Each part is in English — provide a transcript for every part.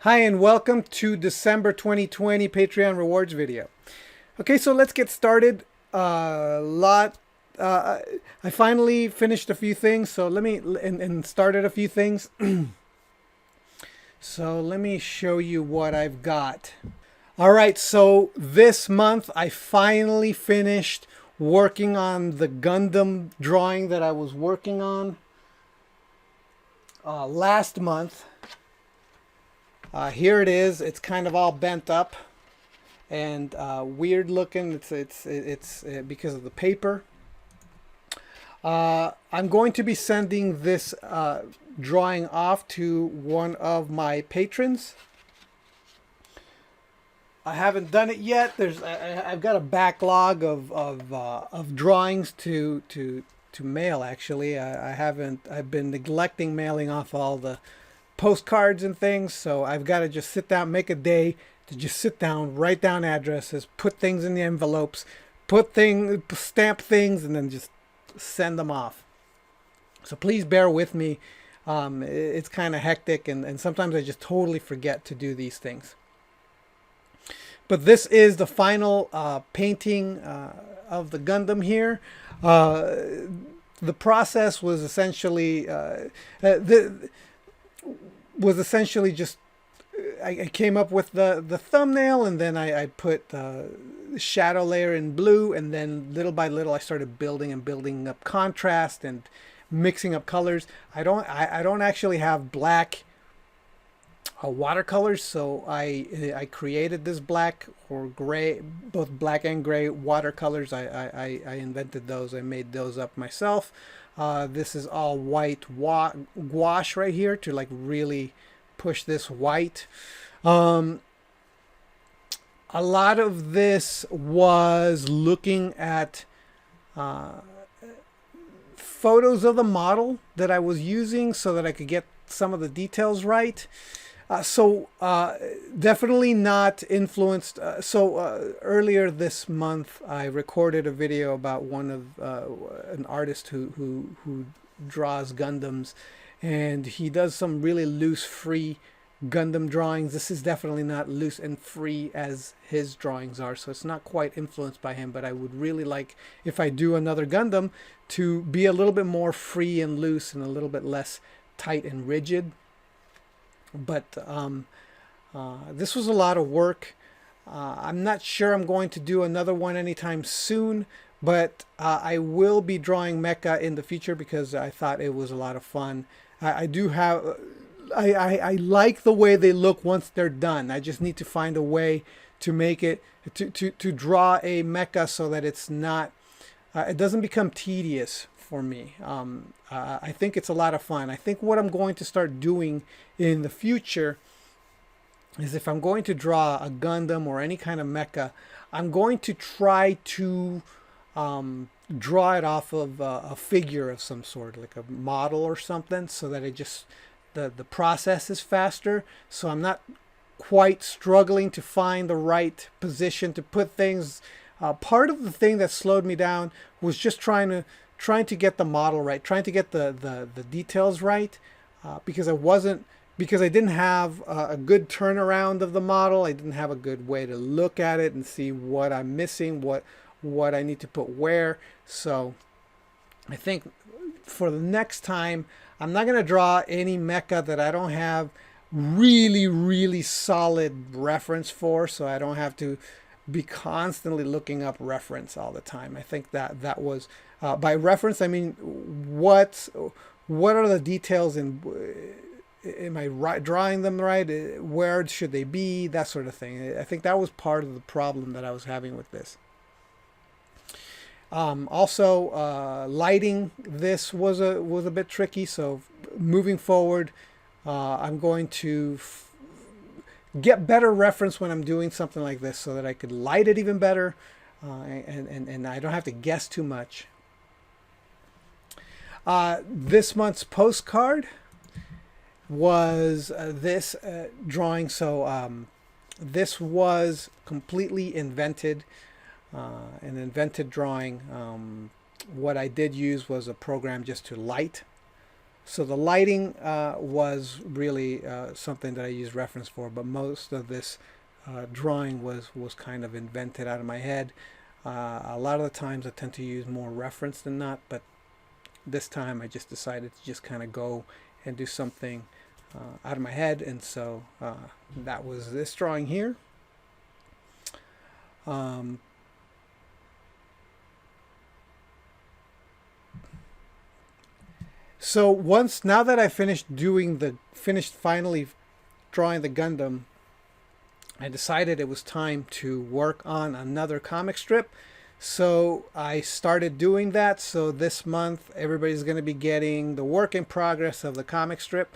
Hi and welcome to December 2020 Patreon rewards video. Okay, so let's get started. Uh, I finally finished a few things, so let me and started a few things. So let me show you what I've got. All right, so this month I finally finished working on the Gundam drawing that I was working on last month. Here it is. It's kind of all bent up and weird looking. It's because of the paper. I'm going to be sending this drawing off to one of my patrons. I haven't done it yet. I've got a backlog of drawings to mail. Actually, I haven't. I've been neglecting mailing off all the postcards and things, so I've got to just sit down, make a day to just sit down, write down addresses, put things in the envelopes, stamp things, and then just send them off. So please bear with me. It's kind of hectic, and sometimes I just totally forget to do these things. But this is the final painting of the Gundam here. The process was essentially just I came up with the thumbnail, and then I put the shadow layer in blue, and then little by little I started building up contrast and mixing up colors. I don't actually have black watercolors, so I created this black or gray, both black and gray watercolors. I invented those. I made those up myself. This is all white gouache right here to like really push this white. A lot of this was looking at photos of the model that I was using so that I could get some of the details right. Definitely not influenced. Earlier this month, I recorded a video about an artist who draws Gundams, and he does some really loose, free Gundam drawings. This is definitely not loose and free as his drawings are, so it's not quite influenced by him, but I would really like, if I do another Gundam, to be a little bit more free and loose and a little bit less tight and rigid. But this was a lot of work. I'm not sure I'm going to do another one anytime soon, but I will be drawing mecha in the future because I thought it was a lot of fun. I like the way they look once they're done. I just need to find a way to make it to draw a mecha so that it's not it doesn't become tedious for me. I think it's a lot of fun. I think what I'm going to start doing in the future is, if I'm going to draw a Gundam or any kind of mecha, I'm going to try to draw it off of a figure of some sort, like a model or something, so that it just the process is faster, so I'm not quite struggling to find the right position to put things. Part of the thing that slowed me down was just trying to get the model right, trying to get the details right, because I didn't have a good turnaround of the model. I didn't have a good way to look at it and see what I'm missing, what I need to put where. So I think for the next time, I'm not going to draw any mecha that I don't have really solid reference for, so I don't have to be constantly looking up reference all the time. I think that was by reference I mean what are the details, and am I drawing them right? Where should they be? That sort of thing. I think that was part of the problem that I was having with this. Also, lighting this was a bit tricky. So moving forward, I'm going to get better reference when I'm doing something like this, so that I could light it even better, and I don't have to guess too much. This month's postcard was this drawing. So this was completely invented, an invented drawing. What I did use was a program just to light So the lighting was really something that I used reference for, but most of this drawing was kind of invented out of my head. A lot of the times I tend to use more reference than not, but this time I just decided to just kind of go and do something out of my head, and so that was this drawing here. So now that I finished finally drawing the Gundam, I decided it was time to work on another comic strip. So I started doing that. So this month, everybody's going to be getting the work in progress of the comic strip.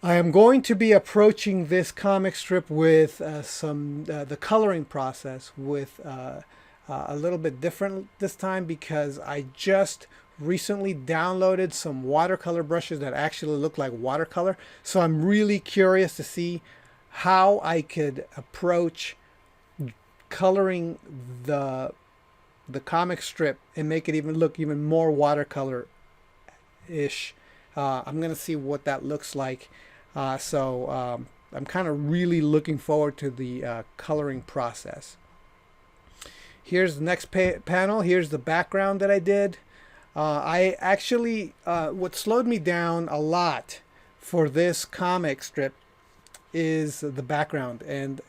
I am going to be approaching this comic strip with the coloring process with a little bit different this time, because I just recently downloaded some watercolor brushes that actually look like watercolor. So I'm really curious to see how I could approach coloring the comic strip and make it look even more watercolor-ish. I'm going to see what that looks like. So I'm kind of really looking forward to the coloring process. Here's the next panel. Here's the background that I did. I actually, what slowed me down a lot for this comic strip is the background, and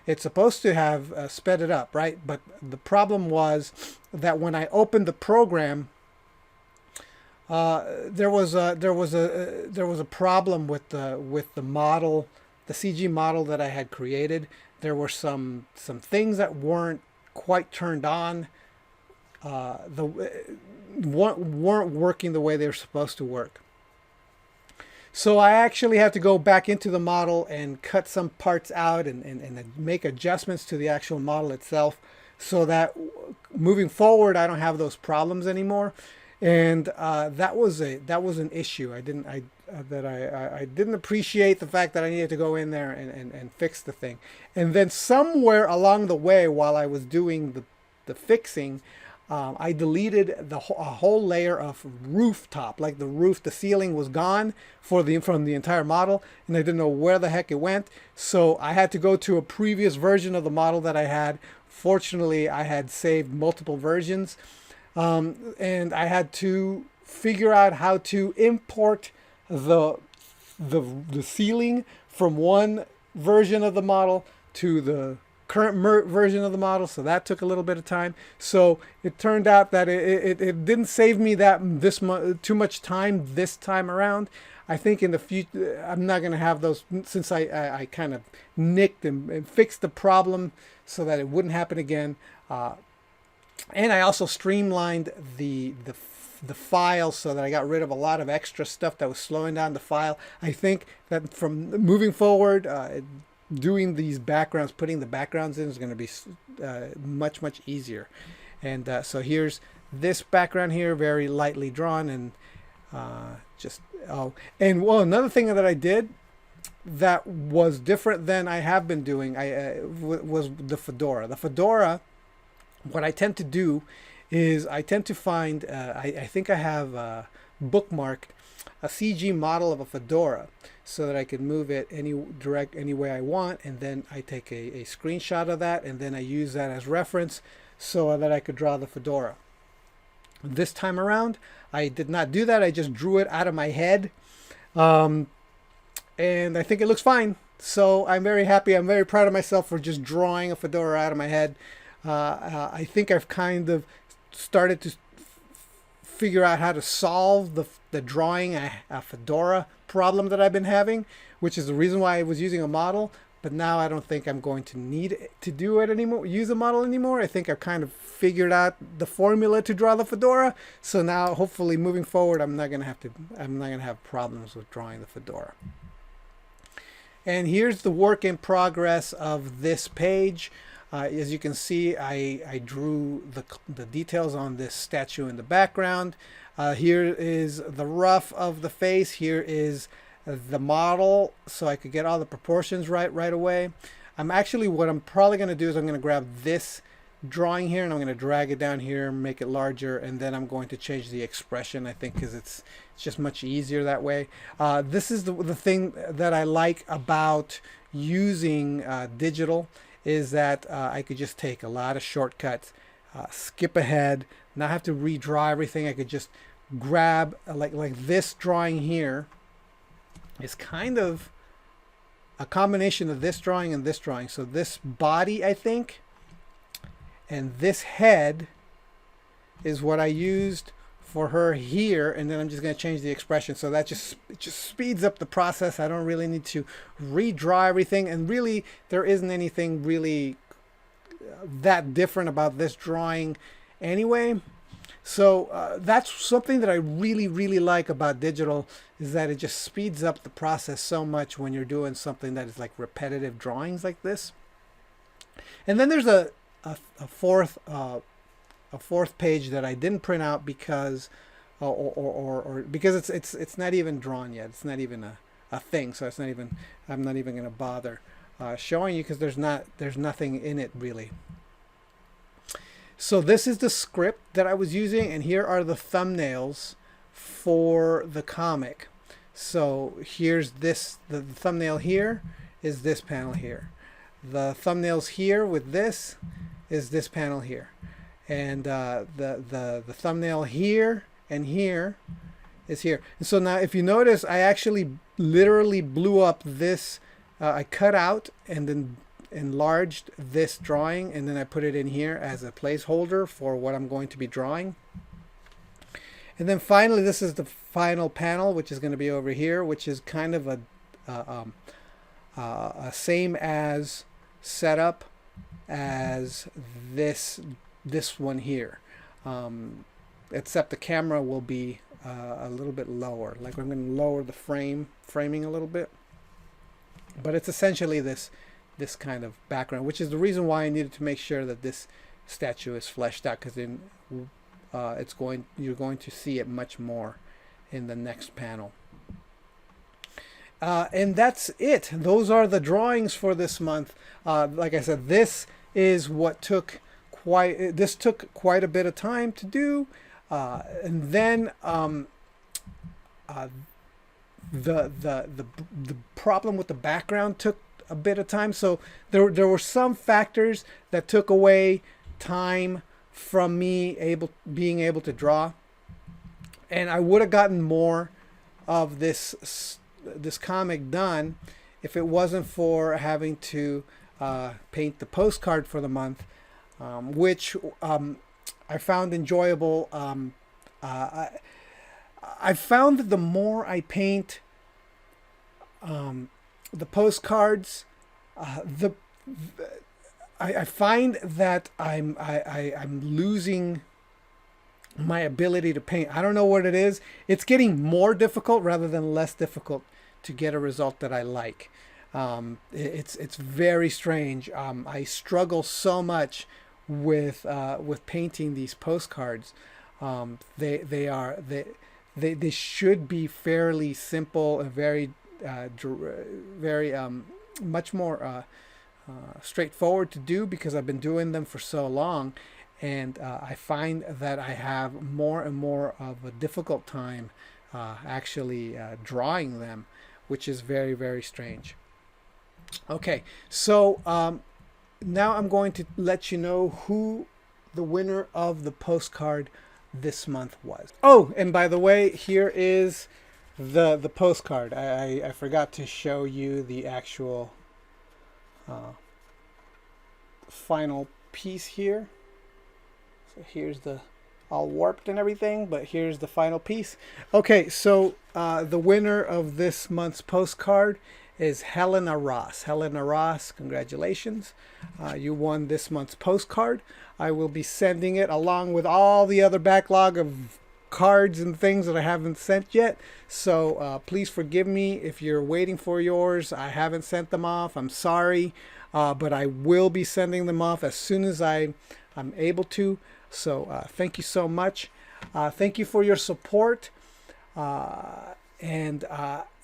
it's supposed to have sped it up, right? But the problem was that when I opened the program, there was a problem with the model, the CG model that I had created. There were some things that weren't quite turned on. Weren't working the way they were supposed to work. So I actually had to go back into the model and cut some parts out and make adjustments to the actual model itself, so that moving forward I don't have those problems anymore. And that was an issue. I didn't appreciate the fact that I needed to go in there and fix the thing. And then somewhere along the way, while I was doing the fixing, I deleted a whole layer of rooftop, like the ceiling was gone from the entire model, and I didn't know where the heck it went. So I had to go to a previous version of the model that I had. Fortunately, I had saved multiple versions, and I had to figure out how to import the ceiling from one version of the model to the current version of the model. So that took a little bit of time. So it turned out that it didn't save me too much time this time around. I think in the future I'm not going to have those, since I kind of nicked and fixed the problem so that it wouldn't happen again. And I also streamlined the file so that I got rid of a lot of extra stuff that was slowing down the file. I think that from moving forward, doing these backgrounds, putting the backgrounds in, is going to be much easier. And so here's this background here, very lightly drawn, and another thing that I did that was different than I have been doing was the fedora. The fedora, what I tend to do is I tend to find, I think I have bookmarked a CG model of a fedora so that I can move it any way I want, and then I take a screenshot of that, and then I use that as reference so that I could draw the fedora. This time around, I did not do that. I just drew it out of my head, and I think it looks fine. So I'm very happy. I'm very proud of myself for just drawing a fedora out of my head. I think I've kind of started to figure out how to solve the drawing a fedora problem that I've been having, which is the reason why I was using a model. But now I don't think I'm going to need to do it anymore, use a model anymore. I think I've kind of figured out the formula to draw the fedora. So now, hopefully, moving forward, I'm not gonna have problems with drawing the fedora. And here's the work in progress of this page. As you can see, I drew the details on this statue in the background. Here is the rough of the face. Here is the model, so I could get all the proportions right away. What I'm probably going to do is I'm going to grab this drawing here, and I'm going to drag it down here, make it larger, and then I'm going to change the expression, I think, because it's just much easier that way. This is the thing that I like about using digital, is that I could just take a lot of shortcuts, skip ahead, not have to redraw everything. I could just grab like this drawing here is kind of a combination of this drawing and this drawing. So this body, I think, and this head is what I used for her here, and then I'm just going to change the expression. So that just speeds up the process. I don't really need to redraw everything, and really there isn't anything really that different about this drawing anyway. So that's something that I really like about digital, is that it just speeds up the process so much when you're doing something that is like repetitive drawings like this. And then there's a fourth page that I didn't print out because because it's not even drawn yet. It's not even a thing, so it's not even, I'm not even going to bother showing you, because there's nothing in it really. So this is the script that I was using, and here are the thumbnails for the comic. So here's this, the thumbnail here is this panel here. The thumbnails here with this is this panel here. And the thumbnail here and here is here. And so now if you notice, I actually literally blew up this, I cut out and then enlarged this drawing, and then I put it in here as a placeholder for what I'm going to be drawing. And then finally, this is the final panel, which is going to be over here, which is kind of a same as setup as this one here, except the camera will be a little bit lower. Like I'm going to lower the framing a little bit, but it's essentially this kind of background, which is the reason why I needed to make sure that this statue is fleshed out, because then you're going to see it much more in the next panel. And that's it. Those are the drawings for this month. Like I said, this is what took quite a bit of time to do, and then the problem with the background took a bit of time. So there were some factors that took away time from me being able to draw, and I would have gotten more of this comic done if it wasn't for having to paint the postcard for the month, which I found enjoyable. I found that the more I paint the postcards, I find that I'm losing my ability to paint. I don't know what it is. It's getting more difficult rather than less difficult to get a result that I like. It's very strange. I struggle so much with painting these postcards. They should be fairly simple and very much more straightforward to do, because I've been doing them for so long, and I find that I have more and more of a difficult time actually drawing them, which is very strange. Okay, so now I'm going to let you know who the winner of the postcard this month was. Oh, and by the way, here is the postcard. I forgot to show you the actual final piece here. So here's the all warped and everything, but here's the final piece. Okay, so the winner of this month's postcard is Helena Ross. Helena Ross, congratulations. You won this month's postcard. I will be sending it along with all the other backlog of cards and things that I haven't sent yet. So please forgive me if you're waiting for yours. I haven't sent them off. I'm sorry, but I will be sending them off as soon as I'm able to. So thank you so much. Thank you for your support. And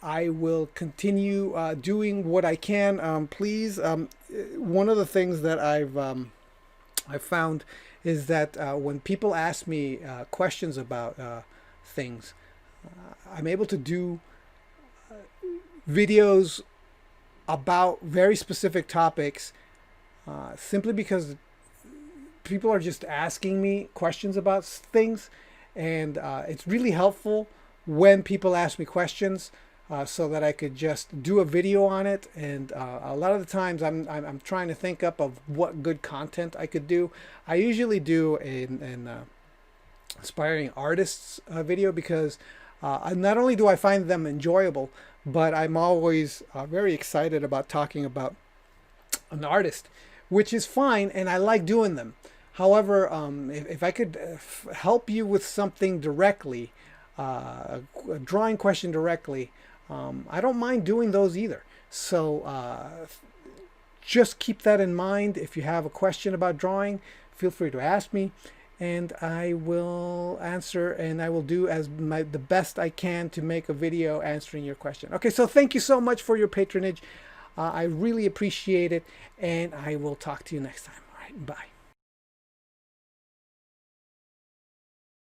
I will continue doing what I can. Please, one of the things that I found is that when people ask me questions about things, I'm able to do videos about very specific topics simply because people are just asking me questions about things, and it's really helpful when people ask me questions so that I could just do a video on it. And a lot of the times I'm trying to think up of what good content I could do. I usually do an inspiring artists video because not only do I find them enjoyable, but I'm always very excited about talking about an artist, which is fine, and I like doing them. However, if I could help you with something directly, a drawing question directly, I don't mind doing those either. So just keep that in mind. If you have a question about drawing, feel free to ask me, and I will answer, and I will do the best I can to make a video answering your question. Okay, so thank you so much for your patronage. I really appreciate it, and I will talk to you next time. All right, bye.